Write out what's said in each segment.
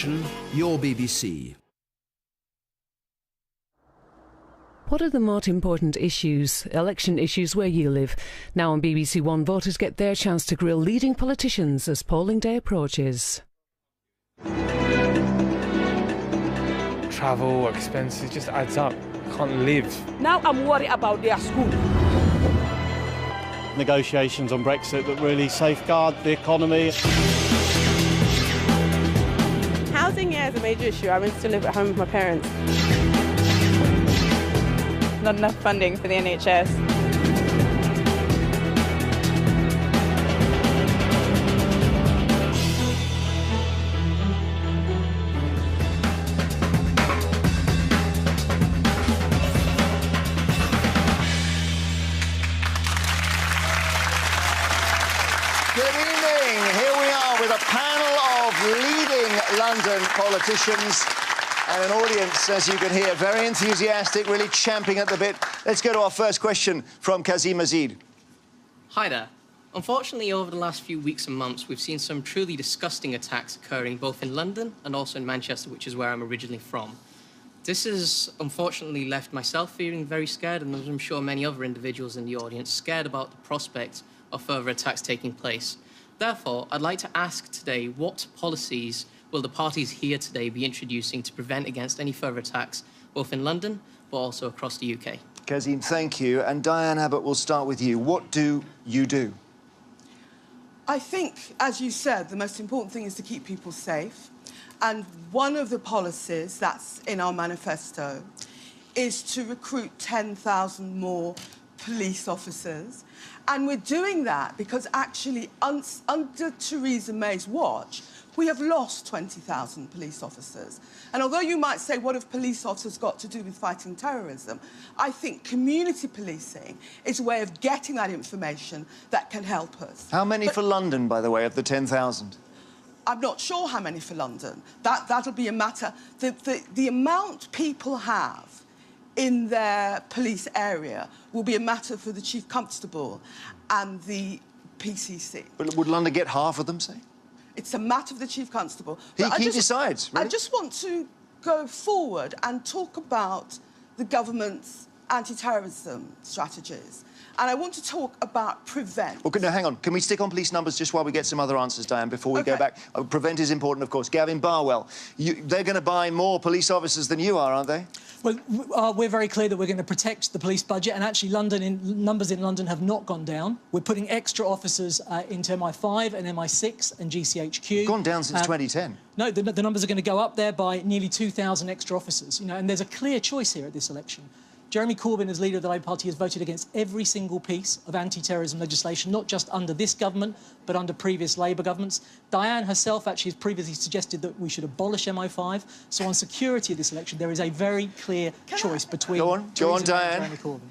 Nation, your BBC. What are the most important issues, election issues where you live? Now on BBC One, voters get their chance to grill leading politicians as polling day approaches. Travel, expenses, just adds up. Can't live. Now I'm worried about their school. Negotiations on Brexit that really safeguard the economy. Housing, yeah, is a major issue. I want to live at home with my parents. Not enough funding for the NHS. Good evening. Here we are with a panel of leading London politicians and an audience, as you can hear, very enthusiastic, really champing at the bit. Let's go to our first question from Kazim Azid. Hi there. Unfortunately, over the last few weeks and months, we've seen some truly disgusting attacks occurring both in London and also in Manchester, which is where I'm originally from. This has unfortunately left myself feeling very scared, and I'm sure many other individuals in the audience scared about the prospect of further attacks taking place. Therefore, I'd like to ask today, what policies will the parties here today be introducing to prevent against any further attacks, both in London but also across the UK? Kazim, thank you. And Diane Abbott, we'll start with you. What do you do? I think, as you said, the most important thing is to keep people safe. And one of the policies that's in our manifesto is to recruit 10,000 more police officers. And we're doing that because actually under Theresa May's watch, we have lost 20,000 police officers. And although you might say, what have police officers got to do with fighting terrorism? I think community policing is a way of getting that information that can help us. How many for London, by the way, of the 10,000? I'm not sure how many for London. That'll be a matter. The amount people have in their police area will be a matter for the Chief Constable and the PCC. But would London get half of them, say? It's a matter of the Chief Constable. He decides, really? I just want to go forward and talk about the government's anti-terrorism strategies. And I want to talk about prevent. Well, no, hang on. Can we stick on police numbers just while we get some other answers, Diane, before we go back? Prevent is important, of course. Gavin Barwell, they're going to buy more police officers than you are, aren't they? Well, we're very clear that we're going to protect the police budget, and actually numbers in London have not gone down. We're putting extra officers into MI5 and MI6 and GCHQ. Gone down since 2010. No, the numbers are going to go up there by nearly 2,000 extra officers. You know, and there's a clear choice here at this election. Jeremy Corbyn, as leader of the Labour Party, has voted against every single piece of anti-terrorism legislation, not just under this government, but under previous Labour governments. Diane herself actually has previously suggested that we should abolish MI5. So on security of this election, there is a very clear choice between... Go on, Diane. And Jeremy Corbyn.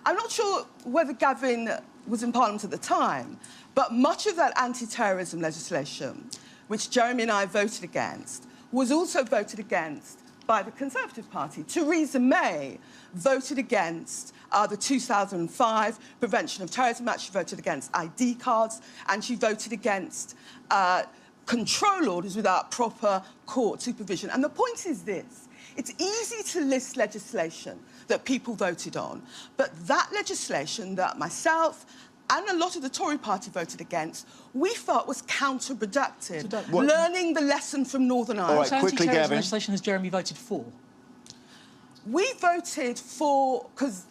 I'm not sure whether Gavin was in Parliament at the time, but much of that anti-terrorism legislation, which Jeremy and I voted against, was also voted against by the Conservative Party. Theresa May voted against the 2005 Prevention of Terrorism Act. She voted against ID cards, and she voted against control orders without proper court supervision. And the point is this. It's easy to list legislation that people voted on, but that legislation that myself and a lot of the Tory party voted against, we felt was counterproductive, learning the lesson from Northern Ireland. All right, quickly, Gavin. Legislation has Jeremy voted for? We voted for, because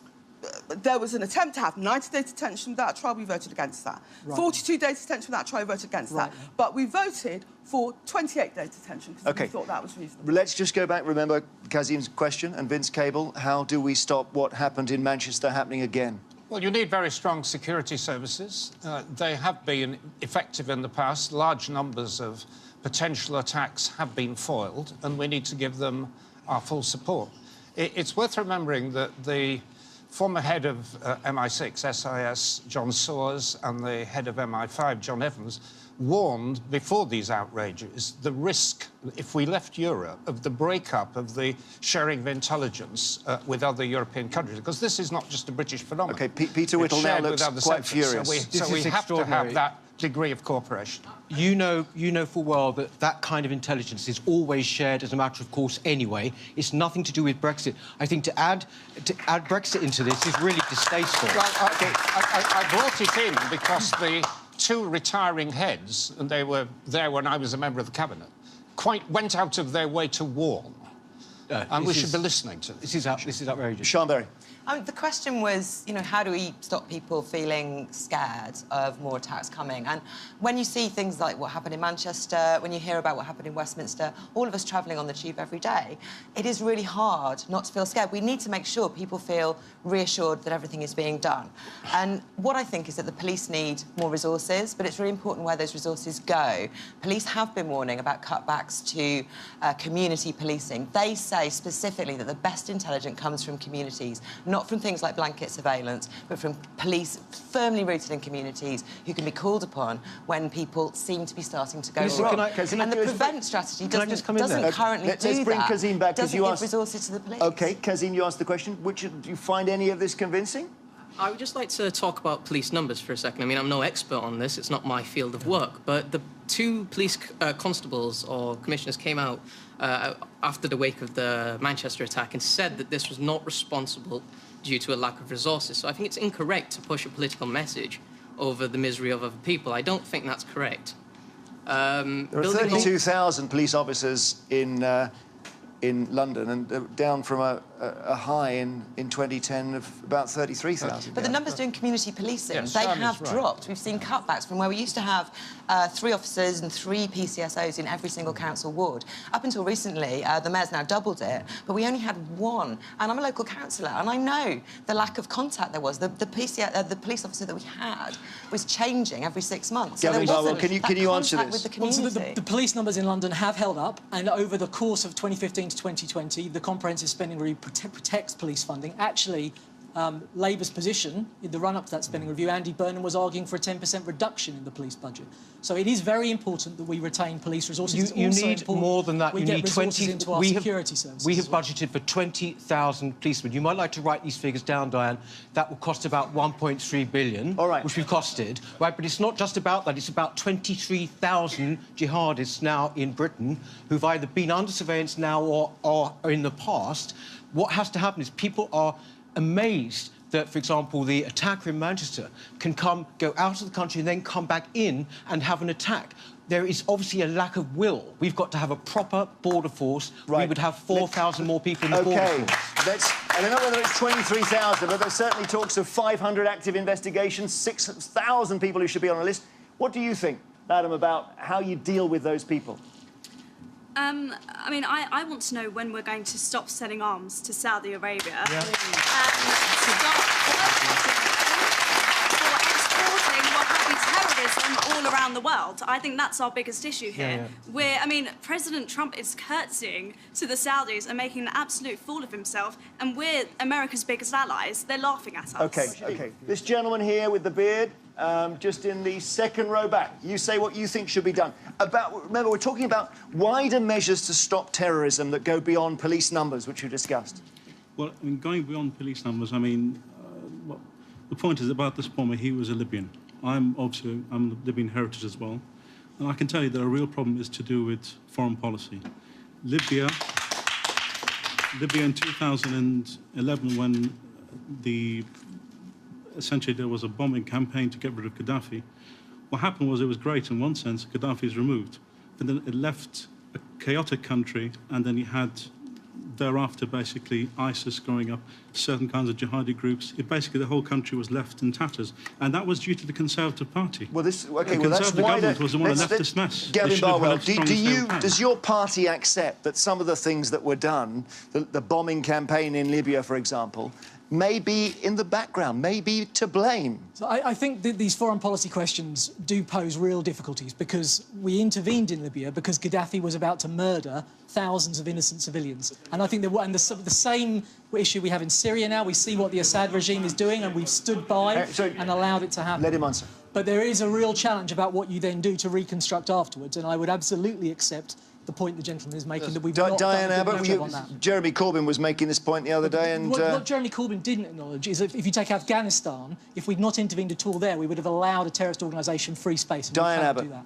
there was an attempt to have 90-day detention without trial, we voted against that. Right. 42 days detention without trial, we voted against that. But we voted for 28 days detention because we thought that was reasonable. Let's just go back, remember Kazim's question, and Vince Cable, how do we stop what happened in Manchester happening again? Well, you need very strong security services. They have been effective in the past. Large numbers of potential attacks have been foiled, and we need to give them our full support. It's worth remembering that the former head of MI6, SIS, John Soares, and the head of MI5, John Evans, warned before these outrages the risk, if we left Europe, of the breakup of the sharing of intelligence with other European countries, because this is not just a British phenomenon. OK, Peter Whittle now looks quite furious. So we have to have that degree of cooperation. You know full well that that kind of intelligence is always shared as a matter of course anyway. It's nothing to do with Brexit. I think to add Brexit into this is really distasteful. Well, I brought it in because the two retiring heads, and they were there when I was a member of the Cabinet, went out of their way to warn. And we should be listening to this. This is outrageous. Sean Berry. The question was, you know, how do we stop people feeling scared of more attacks coming? And when you see things like what happened in Manchester, when you hear about what happened in Westminster, all of us travelling on the tube every day, it is really hard not to feel scared. We need to make sure people feel reassured that everything is being done. And what I think is that the police need more resources, but it's really important where those resources go. Police have been warning about cutbacks to community policing. They say specifically that the best intelligence comes from communities, not from things like blanket surveillance, but from police firmly rooted in communities who can be called upon when people seem to be starting to go wrong. And the prevent strategy doesn't currently do bring that. Kazim back, doesn't give resources to the police. OK, Kazim, you asked the question. Do you find any of this convincing? I would just like to talk about police numbers for a second. I mean, I'm no expert on this. It's not my field of work. But the two police constables or commissioners came out after the wake of the Manchester attack and said that this was not responsible due to a lack of resources. So I think it's incorrect to push a political message over the misery of other people. I don't think that's correct. There are 32,000 police officers in London, and down from a high in 2010 of about 33,000. But the numbers doing community policing, they have dropped. We've seen cutbacks from where we used to have 3 officers and 3 PCSOs in every single council ward. Up until recently, the mayor's now doubled it, but we only had 1. And I'm a local councillor, and I know the lack of contact there was. The police officer that we had was changing every 6 months. So can you answer this? With the community. So the police numbers in London have held up, and over the course of 2015 to 2020, the comprehensive spending review protects police funding. Actually, Labour's position in the run-up to that spending review, Andy Burnham was arguing for a 10% reduction in the police budget. So it is very important that we retain police resources. You need more than that. We need 20. Into our security services. We have budgeted for 20,000 policemen. You might like to write these figures down, Diane. That will cost about 1.3 billion, which we've costed. Right, but it's not just about that. It's about 23,000 jihadists now in Britain who've either been under surveillance now or in the past. What has to happen is people are amazed that, for example, the attacker in Manchester can go out of the country and then come back in and have an attack. There is obviously a lack of will. We've got to have a proper border force. We would have 4,000 more people in the border force. I don't know whether it's 23,000, but there's certainly talks of 500 active investigations, 6,000 people who should be on a list. What do you think, Madam, about how you deal with those people? I mean, I want to know when we're going to stop selling arms to Saudi Arabia and stop exporting terrorism all around the world. I think that's our biggest issue here. I mean, President Trump is curtsying to the Saudis and making an absolute fool of himself, and we're America's biggest allies. They're laughing at us. OK. This gentleman here with the beard, just in the second row back. You say what you think should be done. Remember, we're talking about wider measures to stop terrorism that go beyond police numbers, which we discussed. Well, I mean, going beyond police numbers, I mean, the point is about this bomber, he was a Libyan. I'm of Libyan heritage as well. And I can tell you that a real problem is to do with foreign policy. Libya in 2011, when essentially there was a bombing campaign to get rid of Gaddafi. What happened was it was great in one sense, Gaddafi is removed, but then it left a chaotic country, and then you had thereafter basically ISIS growing up, certain kinds of jihadi groups. Basically the whole country was left in tatters, and that was due to the Conservative Party. Well, the Conservative government was the one that left this mess. Gavin Barwell, does your party accept that some of the things that were done, the bombing campaign in Libya, for example, may be in the background, may be to blame? So I think that these foreign policy questions do pose real difficulties, because we intervened in Libya because Gaddafi was about to murder thousands of innocent civilians. And I think the same issue we have in Syria now, we see what the Assad regime is doing, and we've stood by and allowed it to happen. Let him answer. But there is a real challenge about what you then do to reconstruct afterwards, and I would absolutely accept the point the gentleman is making, that we've not Diane done a Abbott, good job on that. Jeremy Corbyn was making this point the other day, and... What Jeremy Corbyn didn't acknowledge is that if you take Afghanistan, if we'd not intervened at all there, we would have allowed a terrorist organisation free space. And Diane we can't Abbott. do that.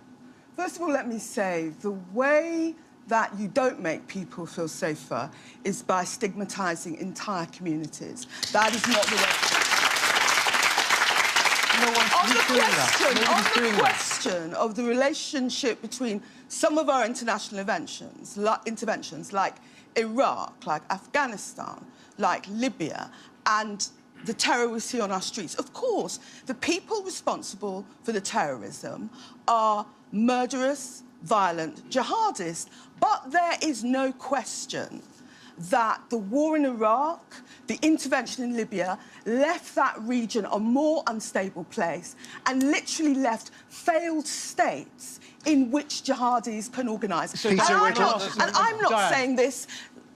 First of all, let me say, the way that you don't make people feel safer is by stigmatising entire communities. That is not the way. On the question of the relationship between some of our international interventions, like Iraq, like Afghanistan, like Libya, and the terror we see on our streets. Of course, the people responsible for the terrorism are murderous, violent jihadists. But there is no question that the war in Iraq, the intervention in Libya, left that region a more unstable place and literally left failed states in which jihadis can organise. And I'm not saying this.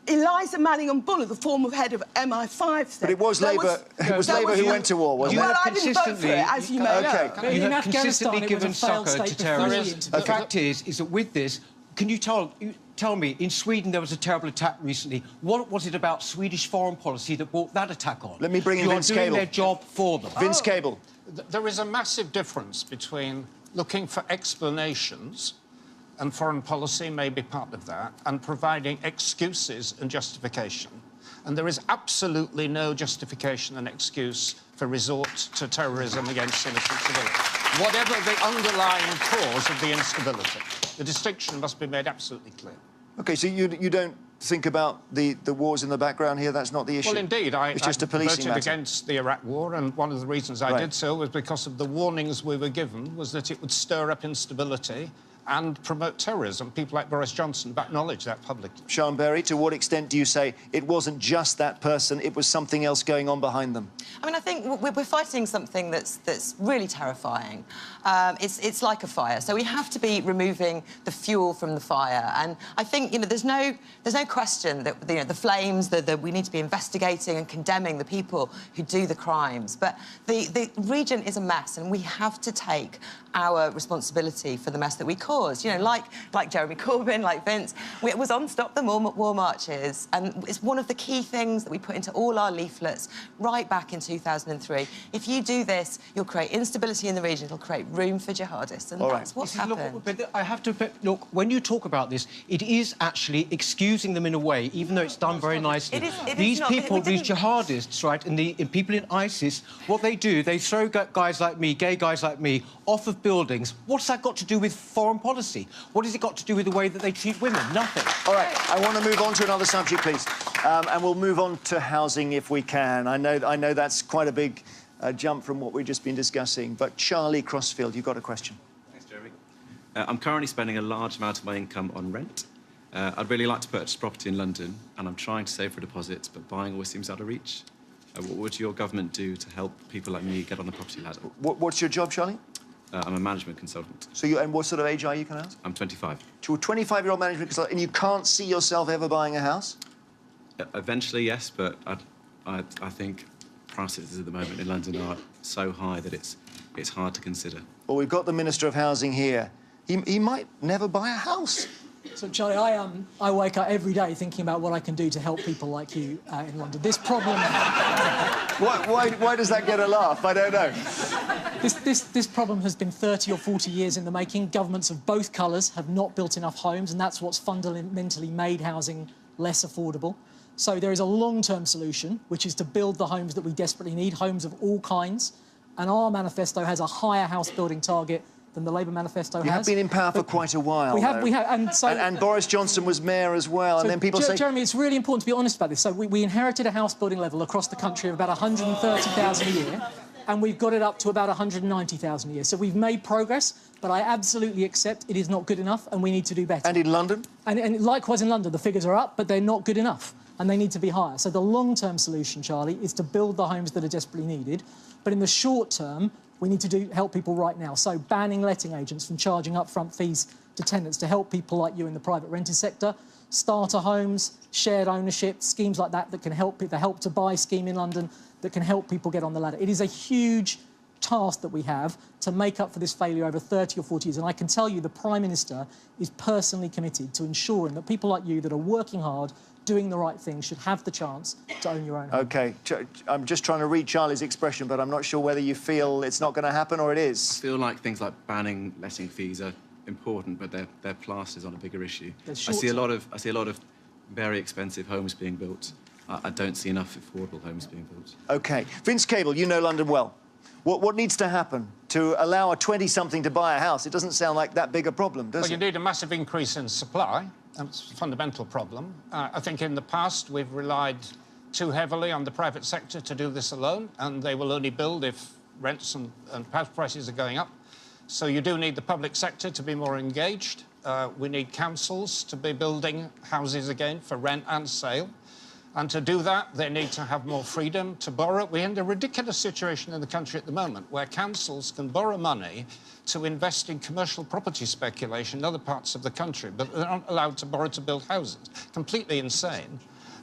Eliza Manning and Buller, the former head of MI5, said... But it was Labour who went to war, wasn't it? Well, I didn't vote for it, as you may know. You have consistently given succour to terrorists. The fact is that with this, can you tell me, in Sweden there was a terrible attack recently. What was it about Swedish foreign policy that brought that attack on? Let me bring in Vince Cable. You are doing their job for them. Vince Cable. There is a massive difference between looking for explanations, and foreign policy may be part of that, and providing excuses and justification. And there is absolutely no justification and excuse for resort to terrorism against innocent civilians, whatever the underlying cause of the instability. The distinction must be made absolutely clear. OK, so you don't think about the wars in the background here? That's not the issue? Well, indeed. It's just a policing matter. Against the Iraq war, and one of the reasons I did so was because of the warnings we were given was that it would stir up instability and promote terrorism. People like Boris Johnson have acknowledged that publicly. Sian Berry, to what extent do you say it wasn't just that person, it was something else going on behind them? I mean, I think we're fighting something that's really terrifying. It's like a fire, so we have to be removing the fuel from the fire. And I think, you know, there's no question that the flames, that we need to be investigating and condemning the people who do the crimes. But the region is a mess, and we have to take our responsibility for the mess that we cause. You know, like Jeremy Corbyn, like Vince, it was on Stop the War marches, and it's one of the key things that we put into all our leaflets right back in 2003. If you do this, you'll create instability in the region, it'll create room for jihadists, and that's what's happened. But I have to... Look, when you talk about this, it is actually excusing them in a way, even though it's done very nicely. These people, these jihadists, right, and the people in ISIS, what they do, they throw guys like me, gay guys like me, off of buildings. What's that got to do with foreign policy? What has it got to do with the way that they treat women? Nothing. All right, I want to move on to another subject, please. And we'll move on to housing if we can. I know that's quite a big jump from what we've just been discussing. But Charlie Crossfield, you've got a question. Thanks, Jeremy. I'm currently spending a large amount of my income on rent. I'd really like to purchase property in London, and I'm trying to save for deposits, but buying always seems out of reach. What would your government do to help people like me get on the property ladder? What's your job, Charlie? I'm a management consultant. So and what sort of age are you, can I ask? I'm 25. To a 25-year-old management consultant, and you can't see yourself ever buying a house? Eventually, yes, but I think prices at the moment in London are so high that it's hard to consider. Well, we've got the Minister of Housing here. He might never buy a house. So, Charlie, I wake up every day thinking about what I can do to help people like you in London. This problem... Why does that get a laugh? I don't know. This problem has been 30 or 40 years in the making. Governments of both colours have not built enough homes, and that's what's fundamentally made housing less affordable. So there is a long-term solution, which is to build the homes that we desperately need, homes of all kinds. And our manifesto has a higher house-building target than the Labour manifesto has. You have been in power for quite a while. We have, and Boris Johnson was mayor as well, and then people say... Jeremy, it's really important to be honest about this. So we inherited a house-building level across the country of about 130,000 a year, and we've got it up to about 190,000 a year. So we've made progress, but I absolutely accept it is not good enough, and we need to do better. And in London? And likewise in London, the figures are up, but they're not good enough, and they need to be higher. So the long-term solution, Charlie, is to build the homes that are desperately needed, but in the short term, we need to help people right now. So banning letting agents from charging upfront fees to tenants to help people like you in the private rented sector, starter homes, shared ownership, schemes like that can help, the Help to Buy scheme in London that can help people get on the ladder. It is a huge task that we have to make up for this failure over 30 or 40 years. And I can tell you the Prime Minister is personally committed to ensuring that people like you that are working hard, doing the right thing, should have the chance to own your own home. OK, I'm just trying to read Charlie's expression, but I'm not sure whether you feel it's not going to happen or it is. I feel like things like banning letting fees are important, but they're plasters on a bigger issue. I see a lot of very expensive homes being built. I don't see enough affordable homes being built. OK. Vince Cable, you know London well. What needs to happen to allow a 20-something to buy a house? It doesn't sound like that big a problem, does it? Well, you need a massive increase in supply. That's a fundamental problem. I think in the past we've relied too heavily on the private sector to do this alone, and they will only build if rents and house prices are going up. So you do need the public sector to be more engaged. We need councils to be building houses again for rent and sale. And to do that, they need to have more freedom to borrow. We're in a ridiculous situation in the country at the moment where councils can borrow money to invest in commercial property speculation in other parts of the country, but they're not allowed to borrow to build houses. Completely insane.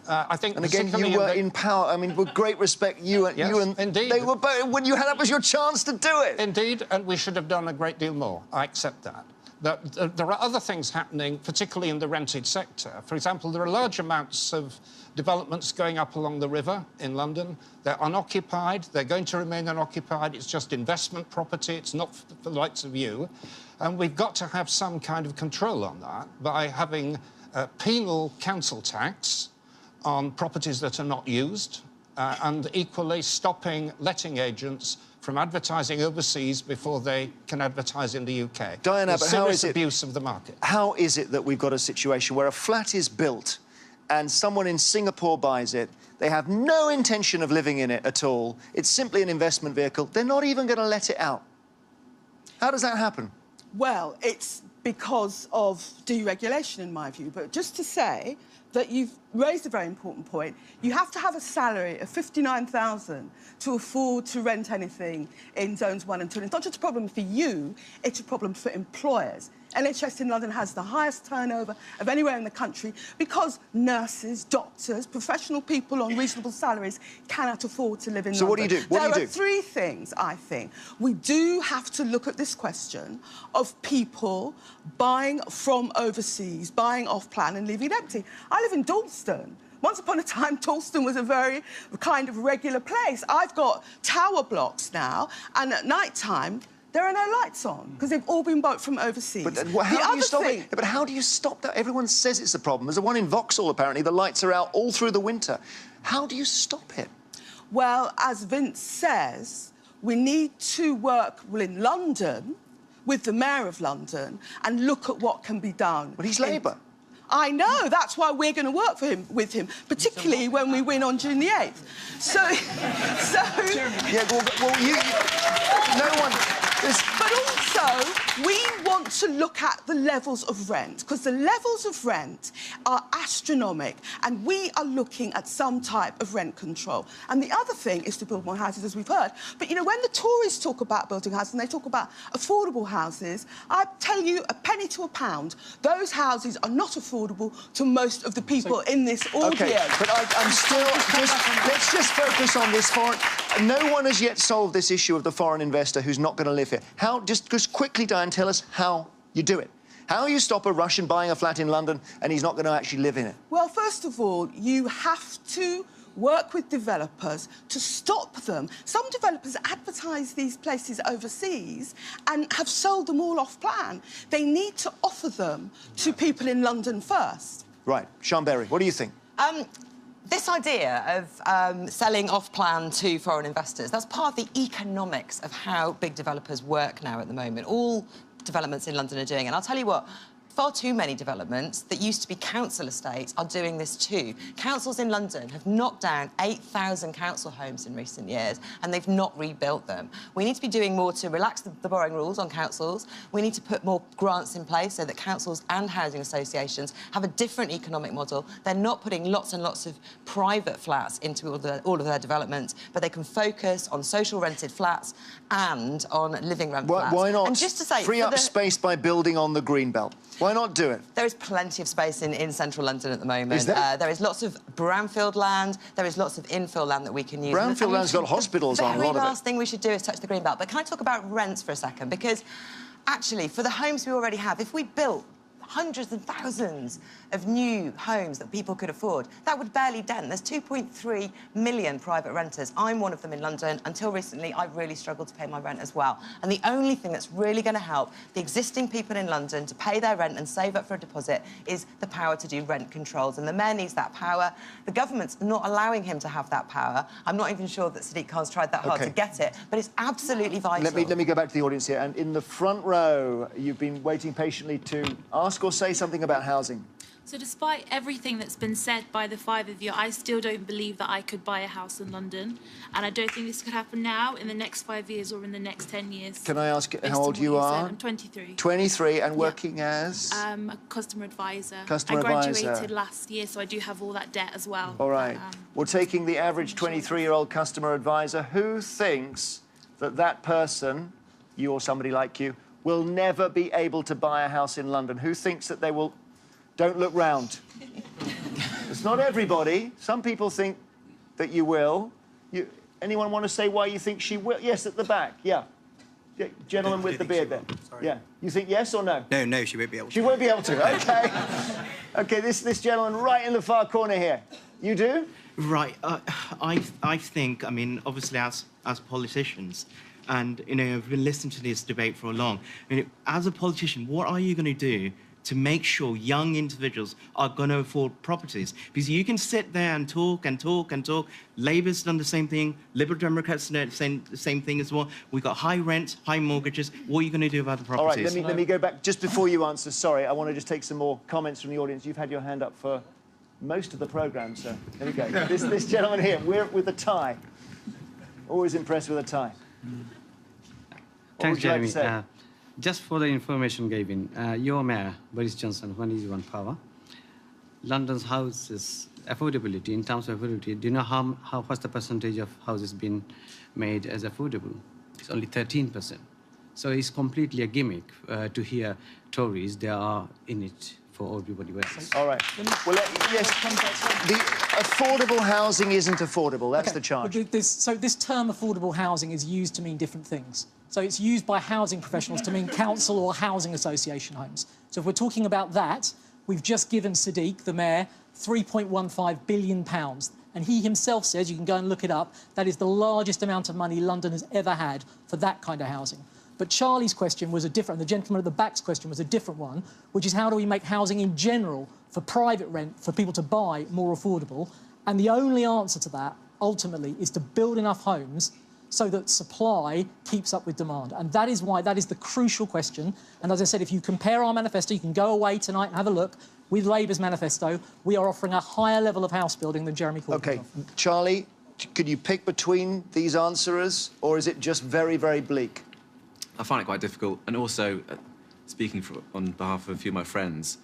I think, and again, you were in power. I mean, with great respect, you and indeed. They were both, when you had that was your chance to do it. Indeed, and we should have done a great deal more. I accept that. There are other things happening, particularly in the rented sector. For example, there are large amounts of developments going up along the river in London. They're unoccupied. They're going to remain unoccupied. It's just investment property. It's not for the likes of you. And we've got to have some kind of control on that by having a penal council tax on properties that are not used, and equally stopping letting agents from advertising overseas before they can advertise in the UK. Diana, but how is it... abuse of the market. How is it that we've got a situation where a flat is built and someone in Singapore buys it, they have no intention of living in it at all, it's simply an investment vehicle, they're not even going to let it out? How does that happen? Well, it's because of deregulation, in my view. But just to say that you've raised a very important point. You have to have a salary of £59,000 to afford to rent anything in zones 1 and 2. And it's not just a problem for you, it's a problem for employers. NHS in London has the highest turnover of anywhere in the country because nurses, doctors, professional people on reasonable salaries cannot afford to live in London. So what do you do? There are three things, I think. We do have to look at this question of people buying from overseas, buying off-plan and leaving it empty. I live in Dalston. Once upon a time, Dalston was a very kind of regular place. I've got tower blocks now, and at night time, there are no lights on because they've all been bought from overseas. But how do you stop it? But how do you stop that? Everyone says it's a problem. There's one in Vauxhall, apparently. The lights are out all through the winter. How do you stop it? Well, as Vince says, we need to work, in London, with the Mayor of London and look at what can be done. But he's Labour. I know, that's why we're going to work with him, particularly when we win on June the 8th. Yeah, well, no one... But also, we want to look at the levels of rent, because the levels of rent are astronomical, and we are looking at some type of rent control. And the other thing is to build more houses, as we've heard. But, you know, when the Tories talk about building houses, and they talk about affordable houses, I tell you, a penny to a pound, those houses are not affordable to most of the people in this audience. OK, but I'm still... let's just focus on this foreign... No one has yet solved this issue of the foreign investor who's not going to live here. How, just quickly, Diane, tell us how you do it. How you stop a Russian buying a flat in London and he's not going to actually live in it? Well, first of all, you have to work with developers to stop them. Some developers advertise these places overseas and have sold them all off-plan. They need to offer them to people in London first. Right. Sian Berry, what do you think? This idea of selling off-plan to foreign investors, that's part of the economics of how big developers work now at the moment. All developments in London are doing it. And I'll tell you what, far too many developments that used to be council estates are doing this too. Councils in London have knocked down 8,000 council homes in recent years, and they've not rebuilt them. We need to be doing more to relax the borrowing rules on councils. We need to put more grants in place so that councils and housing associations have a different economic model. They're not putting lots and lots of private flats into all of their developments, but they can focus on social rented flats and on living rent flats. Why not and just to say, free up space by building on the Greenbelt? Why not do it? There is plenty of space in central London at the moment. Is there? There is lots of brownfield land. There is lots of infill land that we can use. Brownfield land's got hospitals on a lot of it. The very last thing we should do is touch the green belt. But can I talk about rents for a second? Because actually, for the homes we already have, if we built hundreds and thousands of new homes that people could afford, that would barely dent. There's 2.3 million private renters. I'm one of them in London. Until recently, I really struggled to pay my rent as well. And the only thing that's really going to help the existing people in London to pay their rent and save up for a deposit is the power to do rent controls. And the mayor needs that power. The government's not allowing him to have that power. I'm not even sure that Sadiq Khan's tried that hard to get it, but it's absolutely vital. Let me go back to the audience here. And in the front row, you've been waiting patiently to ask or say something about housing. So despite everything that's been said by the five of you, I still don't believe that I could buy a house in London. And I don't think this could happen now, in the next 5 years or in the next 10 years. Can I ask how old you are? I'm 23. 23 and working as? A customer advisor. Customer I graduated advisor. last year, so I do have all that debt as well. All right. Well, taking the average 23-year-old customer advisor, who thinks that that person, you or somebody like you, will never be able to buy a house in London? Who thinks that they will... Don't look round. It's not everybody. Some people think that you will. Anyone want to say why you think she will? Yes, at the back. Yeah. Gentleman with the beard there. Sorry. Yeah. You think yes or no? No, she won't be able to. She won't be able to. OK. OK, this gentleman right in the far corner here. You do? Right. I think, I mean, obviously, as politicians, and, you know, I've been listening to this debate for a long. I mean, as a politician, what are you going to do to make sure young individuals are going to afford properties? Because you can sit there and talk and talk and talk. Labour's done the same thing. Liberal Democrats done the same thing as well. We've got high rents, high mortgages. What are you going to do about the properties? All right, let me go back. Just before you answer, sorry, I want to just take some more comments from the audience. You've had your hand up for most of the programme, sir. There we go. This gentleman here, we're with a tie. Always impressed with a tie. Thanks, Jeremy. Just for the information given, your mayor, Boris Johnson, when he's on power, London's houses affordability, in terms of affordability, do you know what's the percentage of houses being made as affordable? It's only 13%. So it's completely a gimmick to hear Tories, they are in it for everybody else. All right. Well, yes, the affordable housing isn't affordable. That's the charge. So this term affordable housing is used to mean different things. So it's used by housing professionals to mean council or housing association homes. So if we're talking about that, we've just given Sadiq, the mayor, £3.15 billion. And he himself says, you can go and look it up, that is the largest amount of money London has ever had for that kind of housing. But Charlie's question was a different, the gentleman at the back's question was a different one, which is how do we make housing in general for private rent, for people to buy, more affordable? And the only answer to that, ultimately, is to build enough homes so that supply keeps up with demand. And that is why, that is the crucial question. And as I said, if you compare our manifesto, you can go away tonight and have a look, with Labour's manifesto, we are offering a higher level of house building than Jeremy Corbyn. OK, Charlie, could you pick between these answerers, or is it just very, very bleak? I find it quite difficult. And also, speaking on behalf of a few of my friends,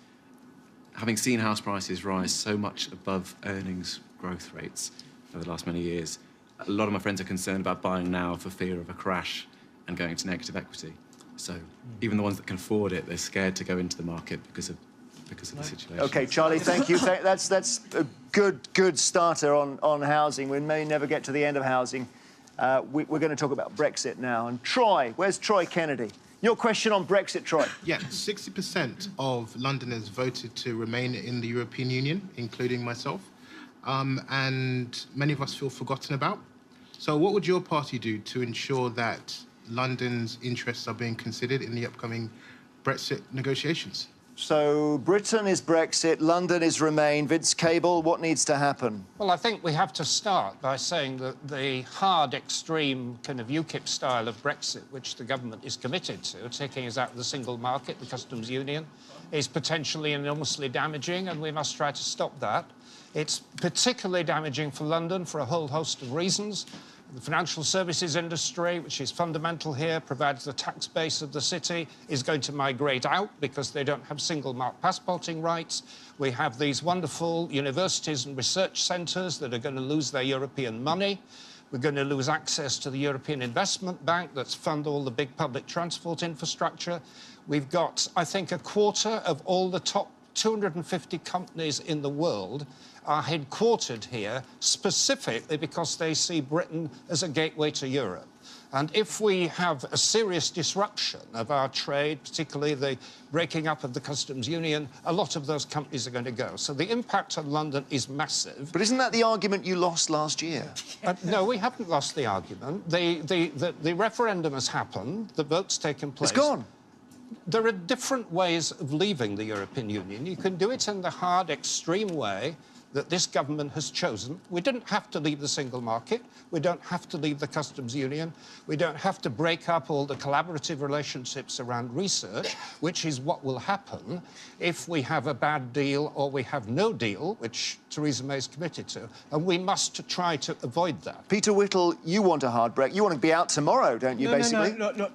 having seen house prices rise so much above earnings growth rates over the last many years, a lot of my friends are concerned about buying now for fear of a crash and going to negative equity. So even the ones that can afford it, they're scared to go into the market because of the situation. OK, Charlie, thank you. That's a good starter on housing. We may never get to the end of housing. We're going to talk about Brexit now. And Troy, where's Troy Kennedy? Your question on Brexit, Troy. Yeah, 60% of Londoners voted to remain in the European Union, including myself. And many of us feel forgotten about. So what would your party do to ensure that London's interests are being considered in the upcoming Brexit negotiations? So Britain is Brexit, London is Remain. Vince Cable, what needs to happen? Well, I think we have to start by saying that the hard, extreme kind of UKIP style of Brexit, which the government is committed to, taking us out of the single market, the customs union, is potentially enormously damaging, and we must try to stop that. It's particularly damaging for London for a whole host of reasons. The financial services industry, which is fundamental here, provides the tax base of the city, is going to migrate out because they don't have single-mark passporting rights. We have these wonderful universities and research centres that are going to lose their European money. We're going to lose access to the European Investment Bank that's fund all the big public transport infrastructure. We've got, I think, a quarter of all the top 250 companies in the world are headquartered here specifically because they see Britain as a gateway to Europe. And if we have a serious disruption of our trade, particularly the breaking up of the customs union, a lot of those companies are going to go. So the impact on London is massive. But isn't that the argument you lost last year? No, we haven't lost the argument. The referendum has happened. The vote's taken place. It's gone. There are different ways of leaving the European Union. You can do it in the hard, extreme way that this government has chosen. We didn't have to leave the single market. We don't have to leave the customs union. We don't have to break up all the collaborative relationships around research, which is what will happen if we have a bad deal or we have no deal, which Theresa May is committed to. And we must try to avoid that. Peter Whittle, you want a hard Brexit. You want to be out tomorrow, don't you, basically? No.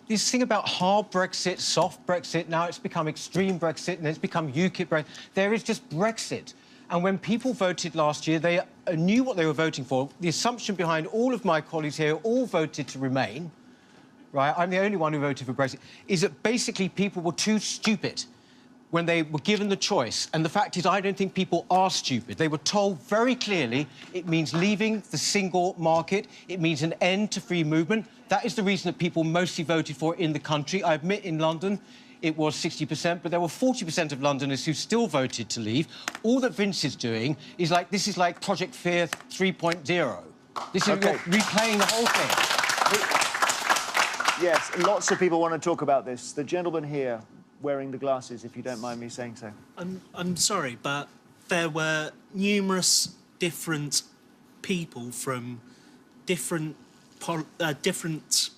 This thing about hard Brexit, soft Brexit, now it's become extreme Brexit and it's become UKIP Brexit. There is just Brexit. And when people voted last year, they knew what they were voting for. The assumption behind all of my colleagues here all voted to remain, right? I'm the only one who voted for Brexit, is that basically people were too stupid when they were given the choice. And the fact is, I don't think people are stupid. They were told very clearly it means leaving the single market. It means an end to free movement. That is the reason that people mostly voted for it in the country. I admit in London, it was 60%, but there were 40% of Londoners who still voted to leave. All that Vince is doing is like, this is like Project Fear 3.0. This is replaying the whole thing. Yes, lots of people want to talk about this. The gentleman here wearing the glasses, if you don't mind me saying so. I'm sorry, but there were numerous different people from different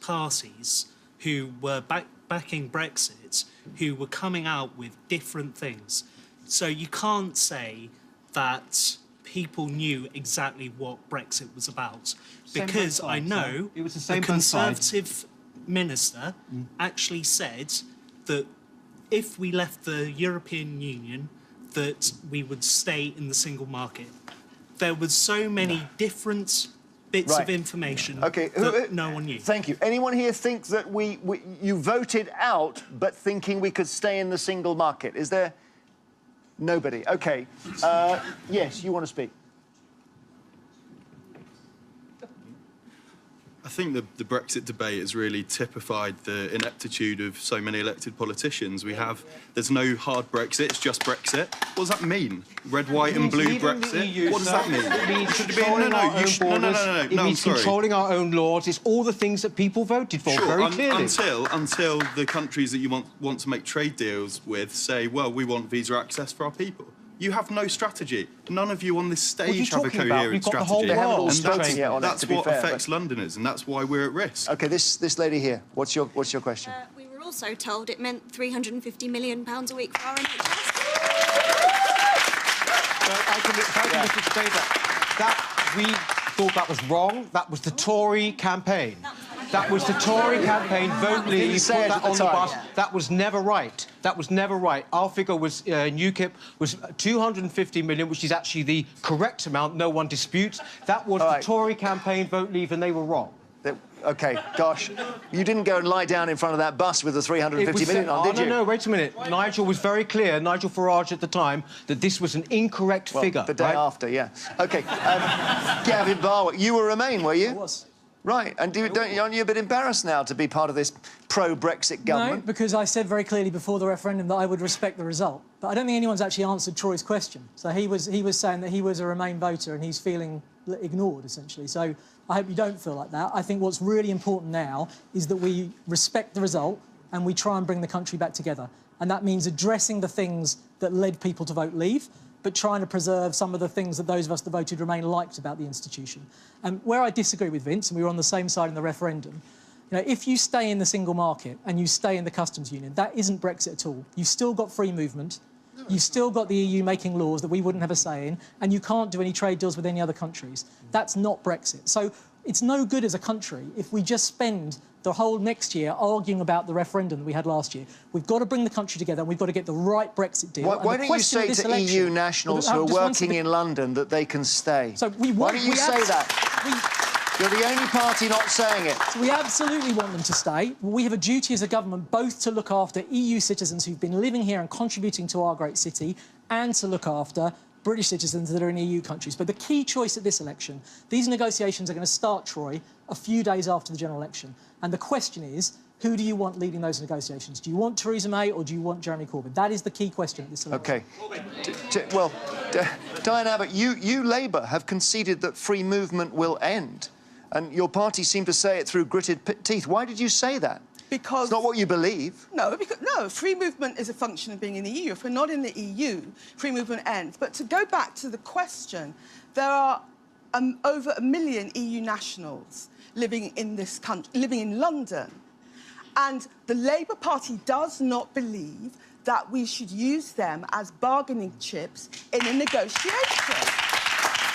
parties who were backing Brexit, who were coming out with different things. So you can't say that people knew exactly what Brexit was about. Because I know it was the same Conservative minister actually said that if we left the European Union, that we would stay in the single market. There was so many different bits of information that no one knew. Thank you. Anyone here think that you voted out but thinking we could stay in the single market? Is there... Nobody. OK. Yes, you want to speak? I think the Brexit debate has really typified the ineptitude of so many elected politicians. There's no hard Brexit, it's just Brexit. What does that mean? Red, white and blue Brexit? EU, what does that mean? It means controlling our own borders. It means controlling our own laws. It's all the things that people voted for, very clearly. Until the countries that you want to make trade deals with say, well, we want visa access for our people. You have no strategy. None of you on this stage have a coherent strategy. And that's what affects Londoners, and that's why we're at risk. OK, this lady here, what's your question? We were also told it meant £350 million a week for our NHS. We thought that was wrong. That was the Tory campaign. That was the Tory campaign, vote leave, put that on the bus. That was never right. That was never right. Our figure was, in UKIP, was 250 million, which is actually the correct amount, no one disputes. That was the Tory campaign, vote leave, and they were wrong. OK, gosh, you didn't go and lie down in front of that bus with the 350 million on, did you? No, wait a minute. Nigel was very clear, Nigel Farage at the time, that this was an incorrect figure. The day after, yeah. OK, Gavin Barwick, you were Remain, were you? I was. Right, and aren't you a bit embarrassed now to be part of this pro-Brexit government? No, because I said very clearly before the referendum that I would respect the result. But I don't think anyone's actually answered Troy's question. So he was saying that he was a Remain voter and he's feeling ignored, essentially. So I hope you don't feel like that. I think what's really important now is that we respect the result and we try and bring the country back together. And that means addressing the things that led people to vote leave, but trying to preserve some of the things that those of us that voted Remain liked about the institution. And where I disagree with Vince, and we were on the same side in the referendum, if you stay in the single market and you stay in the customs union, that isn't Brexit at all. You've still got free movement, you've still got the EU making laws that we wouldn't have a say in, and you can't do any trade deals with any other countries. That's not Brexit. So it's no good as a country if we just spend the whole next year arguing about the referendum that we had last year. We've got to bring the country together and we've got to get the right Brexit deal. Why don't you say to EU nationals who are working in London that they can stay? So why don't you say that? You're the only party not saying it. So we absolutely want them to stay. We have a duty as a government both to look after EU citizens who've been living here and contributing to our great city and to look after British citizens that are in EU countries. But the key choice at this election, these negotiations are going to start, Troy, a few days after the general election. And the question is, who do you want leading those negotiations? Do you want Theresa May or do you want Jeremy Corbyn? That is the key question at this election. OK. Diane Abbott, you, Labour, have conceded that free movement will end. And your party seemed to say it through gritted teeth. Why did you say that? Because... It's not what you believe. No, free movement is a function of being in the EU. If we're not in the EU, free movement ends. But to go back to the question, there are over 1 million EU nationals living in this country, living in London. And the Labour Party does not believe that we should use them as bargaining chips in a negotiation.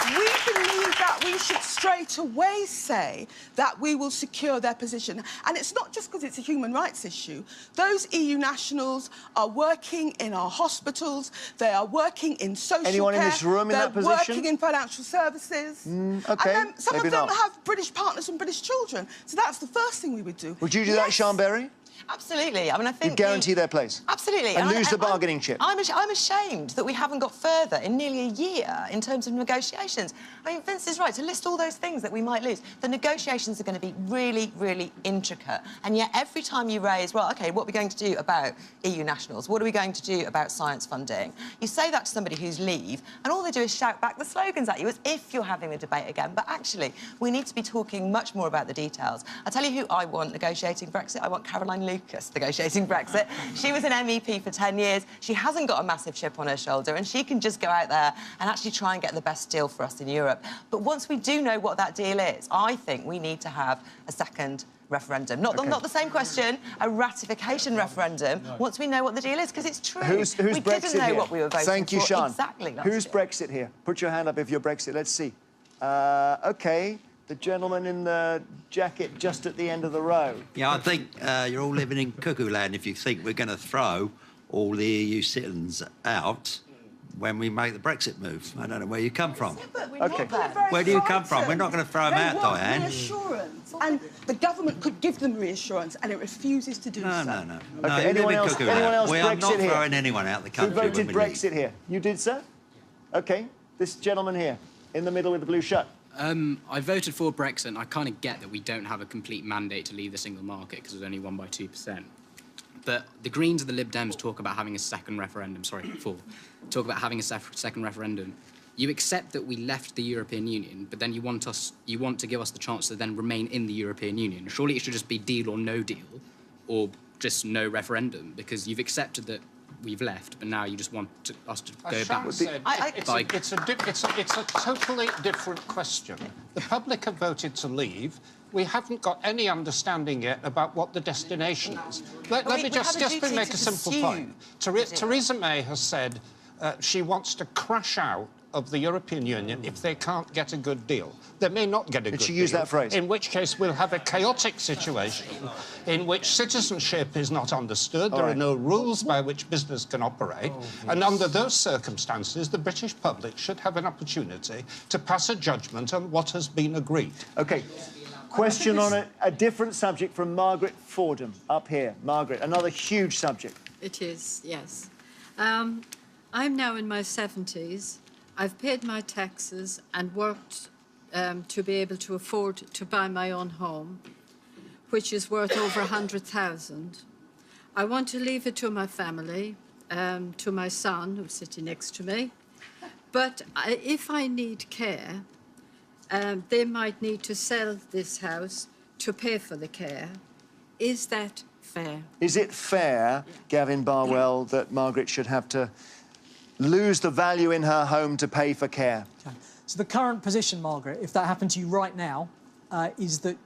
We believe that we should straight away say that we will secure their position. And it's not just because it's a human rights issue. Those EU nationals are working in our hospitals, they are working in social Anyone care, in this room in that position? They're working in financial services. OK, And then some maybe of them not. have British partners and British children. So that's the first thing we would do. Would you do that, Sian Berry? Absolutely. I mean, I think... You'd guarantee their place? Absolutely. And lose the bargaining chip? I'm ashamed that we haven't got further in nearly a year in terms of negotiations. I mean, Vince is right to list all those things that we might lose. The negotiations are going to be really, really intricate. And yet every time you raise, well, OK, what are we going to do about EU nationals? What are we going to do about science funding? You say that to somebody who's Leave, and all they do is shout back the slogans at you as if you're having the debate again. But actually, we need to be talking much more about the details. I'll tell you who I want negotiating Brexit. I want Caroline Lucas negotiating Brexit. She was an MEP for 10 years. She hasn't got a massive chip on her shoulder, and she can just go out there and actually try and get the best deal for us in Europe. But once we do know what that deal is, I think we need to have a second referendum. Not the same question, a ratification referendum, once we know what the deal is, because it's true. Who's we Brexit didn't know here? what we were voting Thank you, for. Sian. Exactly. Who's Brexit here? Put your hand up if you're Brexit. Let's see. OK, the gentleman in the jacket just at the end of the row. Yeah, I think you're all living in cuckoo land if you think we're going to throw all the EU citizens out when we make the Brexit move. I don't know where you come from. OK. Where do you come from? We're not going to throw them out, Diane. Reassurance. And the government could give them reassurance, and it refuses to do so. No. OK, you anyone live in else, cuckoo anyone land. else We are Brexit not here? throwing anyone out the country. Who voted when we leave. Brexit here? You did, sir? OK, this gentleman here, in the middle with the blue shirt. I voted for Brexit, and I kind of get that we don't have a complete mandate to leave the single market because it was only won by 2%. But the Greens and the Lib Dems talk about having a second referendum. Talk about having a second referendum. You accept that we left the European Union, but then you want to give us the chance to then remain in the European Union. Surely it should just be deal or no deal, or just no referendum, because you've accepted that we've left, but now you just want us to go back. It's a totally different question. The public have voted to leave. We haven't got any understanding yet about what the destination is. Let me just make a simple point. Theresa May has said she wants to crash out of the European Union if they can't get a good deal. They may not get a good deal. Did she use that phrase? In which case we'll have a chaotic situation in which citizenship is not understood, there are no rules by which business can operate, and under those circumstances the British public should have an opportunity to pass a judgment on what has been agreed. OK. Question on a different subject from Margaret Fordham, up here. Margaret, another huge subject. It is, yes. I'm now in my 70s. I've paid my taxes and worked to be able to afford to buy my own home, which is worth over 100,000. I want to leave it to my family, to my son, who's sitting next to me. But if I need care, they might need to sell this house to pay for the care. Is that fair? Is it fair, Gavin Barwell, that Margaret should have to lose the value in her home to pay for care? Okay. So the current position, Margaret, if that happened to you right now, is that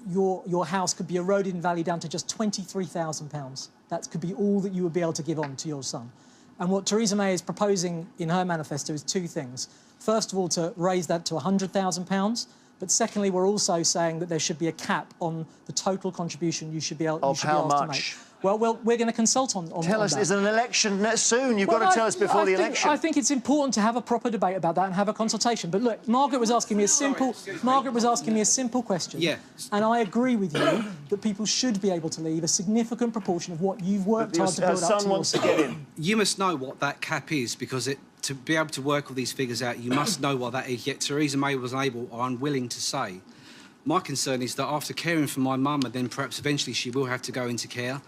your house could be eroded in value down to just £23,000. That could be all that you would be able to give on to your son. And what Theresa May is proposing in her manifesto is two things. First of all, to raise that to £100,000. But secondly, we're also saying that there should be a cap on the total contribution you should be able to make. Well, we're going to consult on Tell us, that. there's an election soon. You've got to tell us before the election. I think it's important to have a proper debate about that and have a consultation. But look, Margaret was asking me a simple question. Yeah. And I agree with you that people should be able to leave a significant proportion of what you've worked hard to build up to wants to get in. You must know what that cap is, because to be able to work all these figures out, you must know what that is. Yet Theresa May was unable or unwilling to say. My concern is that after caring for my mum, and then perhaps eventually she will have to go into care,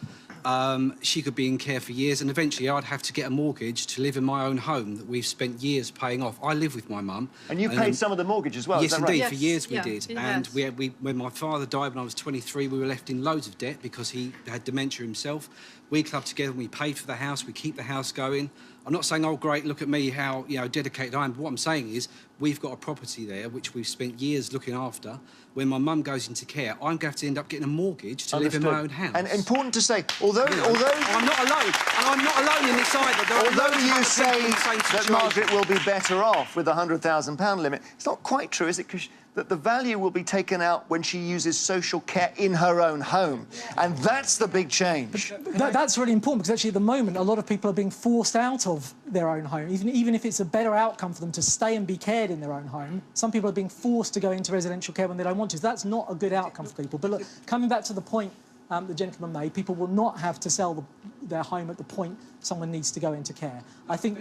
she could be in care for years, and eventually I'd have to get a mortgage to live in my own home that we've spent years paying off. I live with my mum. And you paid some of the mortgage as well, yes, is that right? Indeed, Yes, for years we yeah, did. he And has. when my father died when I was 23, we were left in loads of debt because he had dementia himself. We clubbed together and we paid for the house, we keep the house going. I'm not saying, oh, great, look at me, how dedicated I am. But what I'm saying is we've got a property there which we've spent years looking after. When my mum goes into care, I'm going to have to end up getting a mortgage to live in my own house. And important to say, although I'm not alone, and I'm not alone in this either. There are although loads of you other say people in the same that situation. Margaret will be better off with the £100,000 limit, it's not quite true, is it? Because that the value will be taken out when she uses social care in her own home. And that's the big change. That's really important, because actually at the moment a lot of people are being forced out of their own home. Even if it's a better outcome for them to stay and be cared in their own home, some people are being forced to go into residential care when they don't want to. So that's not a good outcome for people. But look, coming back to the point the gentleman made, people will not have to sell their home at the point someone needs to go into care. I think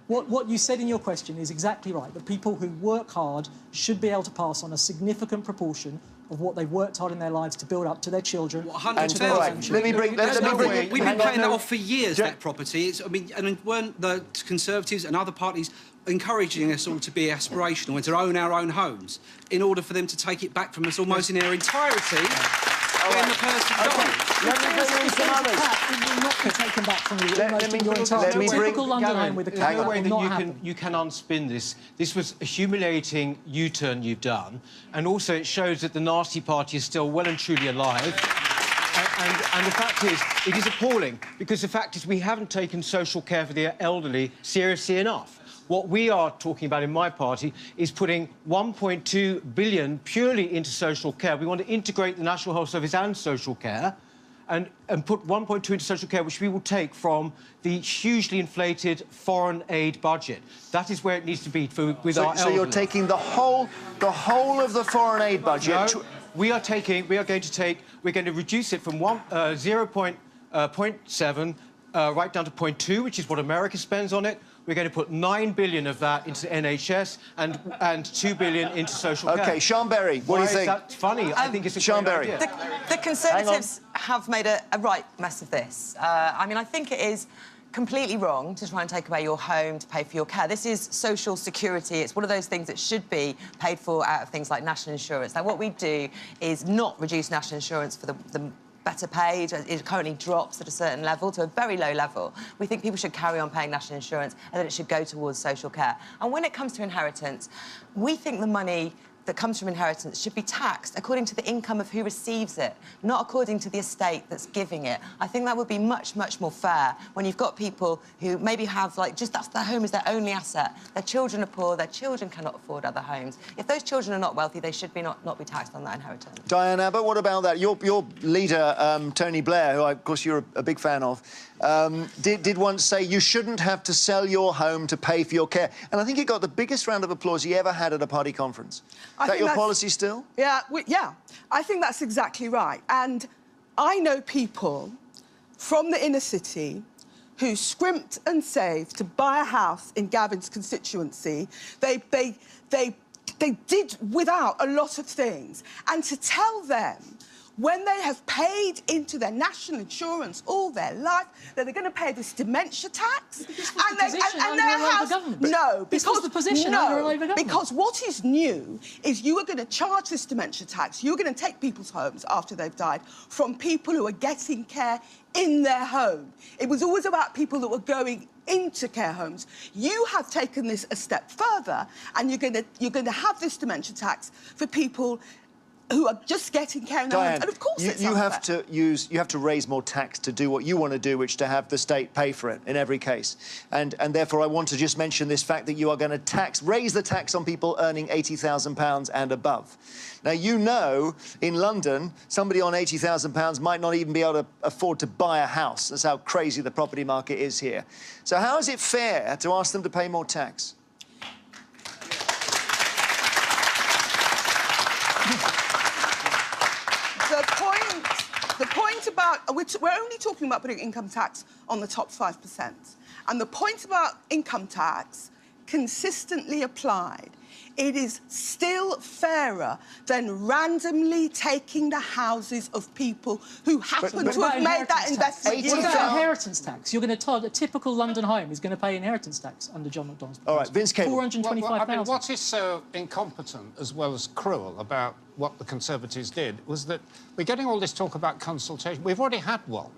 what you said in your question is exactly right, that people who work hard should be able to pass on a significant proportion of what they've worked hard in their lives to build up to their children. And to their We've been paying that off for years, that property. Weren't the Conservatives and other parties encouraging us all to be aspirational and to own our own homes in order for them to take it back from us almost in their entirety when the person dies? Let me bring in some others. It will not be taken back from you. Let me bring... Typical London home with a cat The way will not that happen. you can unspin this. This was a humiliating U-turn you've done, and also it shows that the nasty party is still well and truly alive. And the fact is, it is appalling, because the fact is we haven't taken social care for the elderly seriously enough. What we are talking about in my party is putting 1.2 billion purely into social care. We want to integrate the National Health Service and social care, and put 1.2 into social care, which we will take from the hugely inflated foreign aid budget. That is where it needs to be with our elderly. So you're taking the whole of the foreign aid budget? No, we're going to reduce it from 0.7 right down to 0.2, which is what America spends on it. We're going to put 9 billion of that into NHS and 2 billion into social care. OK, Sean Berry, what do you think? Why is that funny? I think it's a Sean great Berry. idea. The Conservatives have made a right mess of this. I mean, I think it is completely wrong to try and take away your home to pay for your care. This is social security. It's one of those things that should be paid for out of things like national insurance. Now, what we do is not reduce national insurance for the better paid. It currently drops at a certain level to a very low level. We think people should carry on paying national insurance and that it should go towards social care. And when it comes to inheritance, we think the money that comes from inheritance should be taxed according to the income of who receives it, not according to the estate that's giving it. I think that would be much, much more fair when you've got people who maybe have, that's their home is their only asset. Their children are poor, their children cannot afford other homes. If those children are not wealthy, they should not be taxed on that inheritance. Diane Abbott, what about that? Your leader, Tony Blair, who, of course, you're a big fan of, did once say you shouldn't have to sell your home to pay for your care. And I think he got the biggest round of applause he ever had at a party conference. Is that your policy still? Yeah, yeah. I think that's exactly right. And I know people from the inner city who scrimped and saved to buy a house in Gavin's constituency. They did without a lot of things. And to tell them, when they have paid into their national insurance all their life, that they're going to pay this dementia tax, because what is new is you are going to charge this dementia tax. You're going to take people's homes after they've died from people who are getting care in their home. It was always about people that were going into care homes. You have taken this a step further, and you're going to have this dementia tax for people who are just getting carrying their homes. And of course it's you unfair. you have to raise more tax to do what you want to do, which to have the state pay for it in every case. And therefore I want to just mention this fact that you are going to raise the tax on people earning £80,000 and above. Now, you know, in London, somebody on £80,000 might not even be able to afford to buy a house. That's how crazy the property market is here. So how is it fair to ask them to pay more tax? The point about... We're only talking about putting income tax on the top 5%. And the point about income tax, consistently applied, it is still fairer than randomly taking the houses of people who happen to have made that investment. What about inheritance tax? You're going to target a typical London home is going to pay inheritance tax under John McDonnell's proposal. All right, Vince Cable. 425,000. I mean, what is so incompetent as well as cruel about what the Conservatives did was that we're getting all this talk about consultation. We've already had one.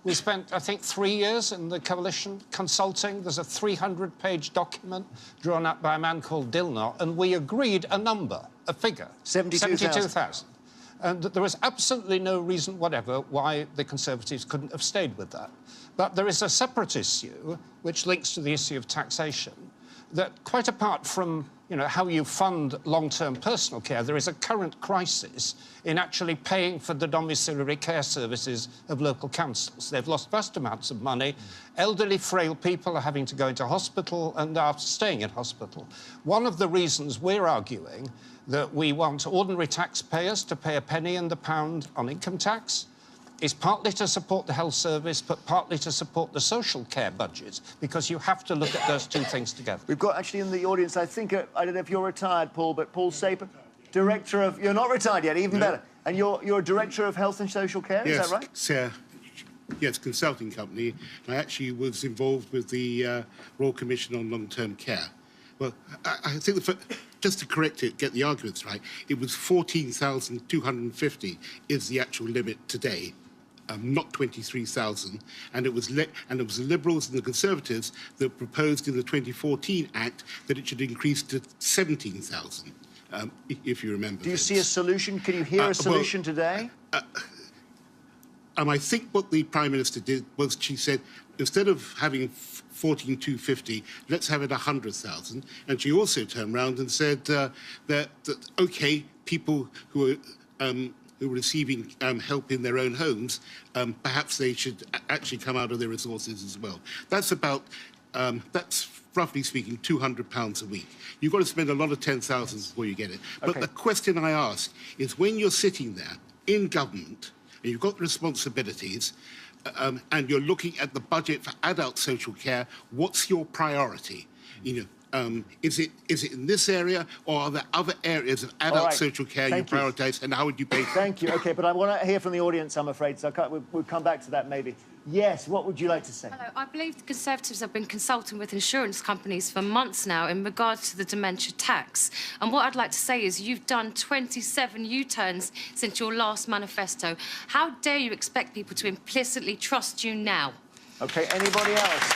We spent, I think, 3 years in the coalition consulting. There's a 300-page document drawn up by a man called Dilnot, and we agreed a number, a figure. 72,000. And there was absolutely no reason whatever why the Conservatives couldn't have stayed with that. But there is a separate issue, which links to the issue of taxation, that quite apart from, you know, how you fund long-term personal care, there is a current crisis in actually paying for the domiciliary care services of local councils. They've lost vast amounts of money. Elderly, frail people are having to go into hospital and are staying in hospital. One of the reasons we're arguing that we want ordinary taxpayers to pay a penny in the pound on income tax is partly to support the health service, but partly to support the social care budgets, because you have to look at those two things together. We've got actually in the audience, I think, I don't know if you're retired, Paul, but Paul Saper, Director of... You're not retired yet, even better. And you're Director of Health and Social Care, is that right? Yes, consulting company. I actually was involved with the Royal Commission on Long-Term Care. Well, I think, just to correct it, get the arguments right, it was 14,250 is the actual limit today. Not 23,000, and it was the Liberals and the Conservatives that proposed in the 2014 Act that it should increase to 17,000, if you remember. Do you see a solution? Can you hear a solution today? I think what the Prime Minister did was she said, instead of having 14,250, let's have it 100,000. And she also turned around and said that OK, people who are receiving help in their own homes, perhaps they should actually come out of their resources as well. That's about, that's roughly speaking, £200 a week. You've got to spend a lot of 10,000 before you get it. But the question I ask is, when you're sitting there in government, and you've got responsibilities, and you're looking at the budget for adult social care, what's your priority? You know, is it in this area, or are there other areas of adult social care you prioritise, and how would you pay for it? Thank you. OK, but I want to hear from the audience, I'm afraid, so we'll come back to that maybe. Yes, what would you like to say? Hello, I believe the Conservatives have been consulting with insurance companies for months now in regards to the dementia tax. And what I'd like to say is you've done 27 U-turns since your last manifesto. How dare you expect people to implicitly trust you now? OK, anybody else?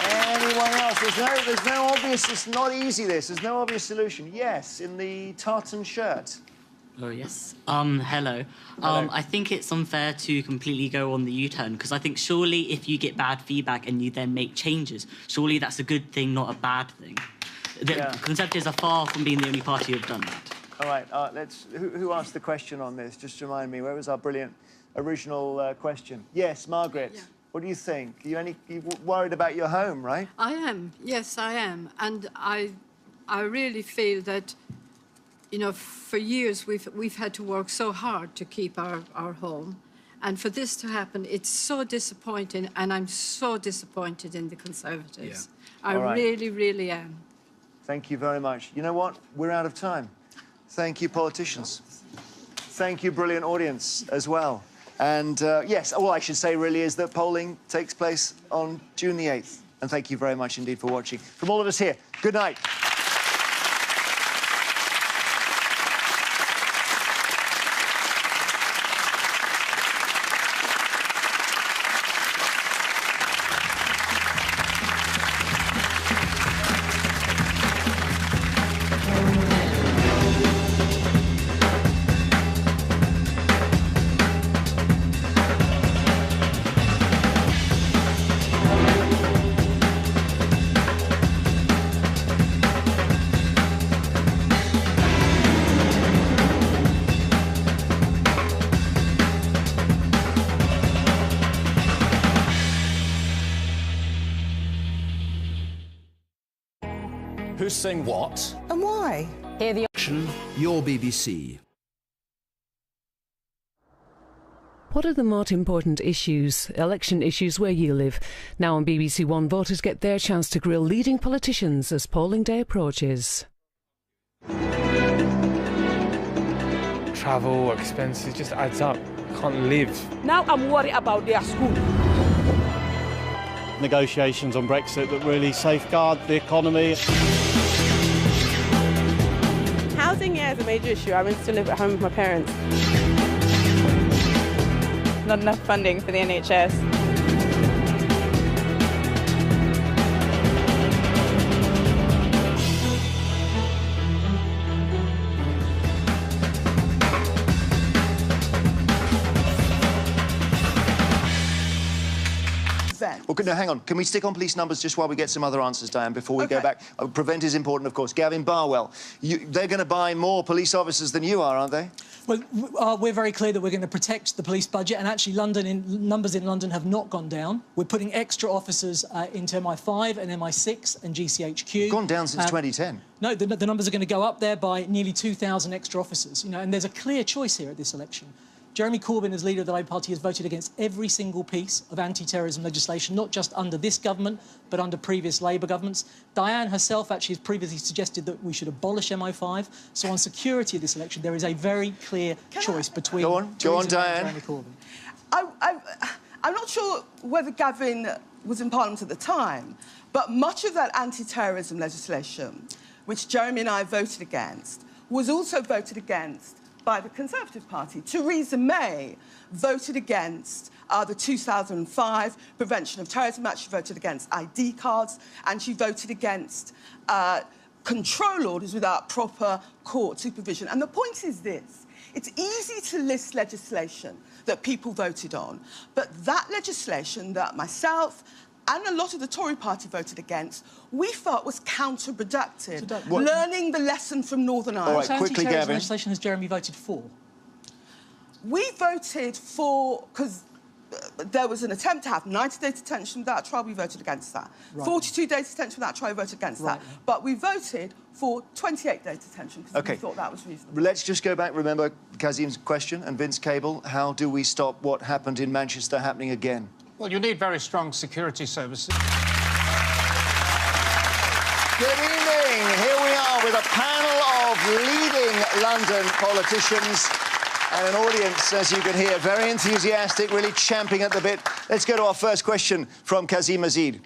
Anyone else? There's no obvious... It's not easy, this. There's no obvious solution. Yes, in the tartan shirt. Oh, yes. Hello. I think it's unfair to completely go on the U-turn, because I think surely if you get bad feedback and you then make changes, surely that's a good thing, not a bad thing. The Conservatives are far from being the only party who have done that. All right, who asked the question on this? Just remind me, where was our brilliant original question? Yes, Margaret. Yeah. What do you think? You're worried about your home, right? I am. Yes, I am. And I really feel that, you know, for years we've had to work so hard to keep our home. And for this to happen, it's so disappointing, and I'm so disappointed in the Conservatives. Yeah. I really, really am. Thank you very much. You know what? We're out of time. Thank you, politicians. Thank you, brilliant audience, as well. And, yes, all I should say, really, is that polling takes place on June the 8th. And thank you very much indeed for watching. From all of us here, good night. Who's saying what? And why? Hear the Your BBC. What are the most important issues, election issues where you live? Now on BBC One, voters get their chance to grill leading politicians as polling day approaches. Travel, expenses, just adds up. Can't live. Now I'm worried about their school. Negotiations on Brexit that really safeguard the economy. Housing, yeah, is a major issue. I want to live at home with my parents. Not enough funding for the NHS. Well, no, hang on. Can we stick on police numbers just while we get some other answers, Diane, before we go back? Prevent is important, of course. Gavin Barwell, they're going to buy more police officers than you are, aren't they? Well, we're very clear that we're going to protect the police budget, and actually numbers in London have not gone down. We're putting extra officers into MI5 and MI6 and GCHQ. Gone down since 2010. No, the numbers are going to go up there by nearly 2,000 extra officers. And there's a clear choice here at this election. Jeremy Corbyn, as leader of the Labour Party, has voted against every single piece of anti-terrorism legislation, not just under this government, but under previous Labour governments. Diane herself actually has previously suggested that we should abolish MI5. So on security of this election, there is a very clear choice between... Go on, Diane. Jeremy Corbyn. I'm not sure whether Gavin was in Parliament at the time, but much of that anti-terrorism legislation, which Jeremy and I voted against, was also voted against by the Conservative Party. Theresa May voted against the 2005 Prevention of Terrorism Act. She voted against ID cards, and she voted against control orders without proper court supervision. And the point is this. It's easy to list legislation that people voted on, but that legislation that myself and a lot of the Tory party voted against, we felt was counterproductive, learning the lesson from Northern Ireland. All right, quickly, Gavin. Legislation has Jeremy voted for? We voted for, because there was an attempt to have 90-day detention without trial, we voted against that. Right. 42 days detention without trial, we voted against that. But we voted for 28 days detention because we thought that was reasonable. Let's just go back, remember Kazim's question, and Vince Cable, how do we stop what happened in Manchester happening again? Well, you need very strong security services. Good evening. Here we are with a panel of leading London politicians and an audience, as you can hear, very enthusiastic, really champing at the bit. Let's go to our first question from Kazim Azid.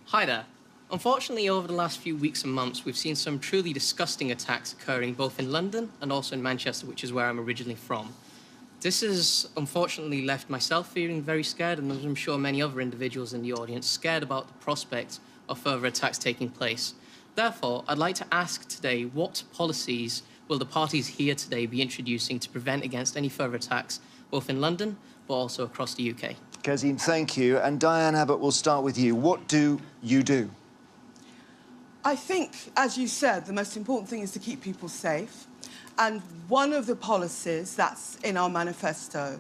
Hi there. Unfortunately, over the last few weeks and months, we've seen some truly disgusting attacks occurring both in London and also in Manchester, which is where I'm originally from. This has unfortunately left myself feeling very scared, and I'm sure many other individuals in the audience scared about the prospect of further attacks taking place. Therefore, I'd like to ask today, what policies will the parties here today be introducing to prevent against any further attacks, both in London but also across the UK? Kazim, thank you. And Diane Abbott, we'll start with you. What do you do? I think, as you said, the most important thing is to keep people safe. And one of the policies that's in our manifesto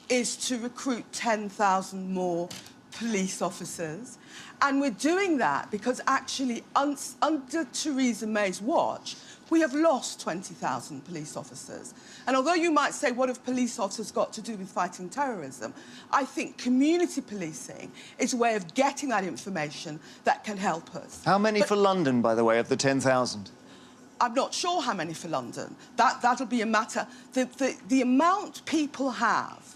is to recruit 10,000 more police officers. And we're doing that because actually under Theresa May's watch, we have lost 20,000 police officers. And although you might say, what have police officers got to do with fighting terrorism? I think community policing is a way of getting that information that can help us. How many for London, by the way, of the 10,000? I'm not sure how many for London. That'll be a matter. The amount people have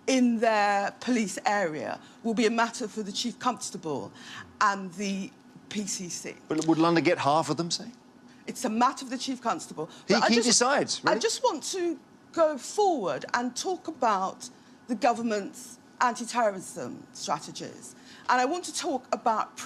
in their police area will be a matter for the Chief Constable and the PCC. But would London get half of them, say? It's a matter for the Chief Constable. He decides, really? I just want to go forward and talk about the government's anti-terrorism strategies. And I want to talk about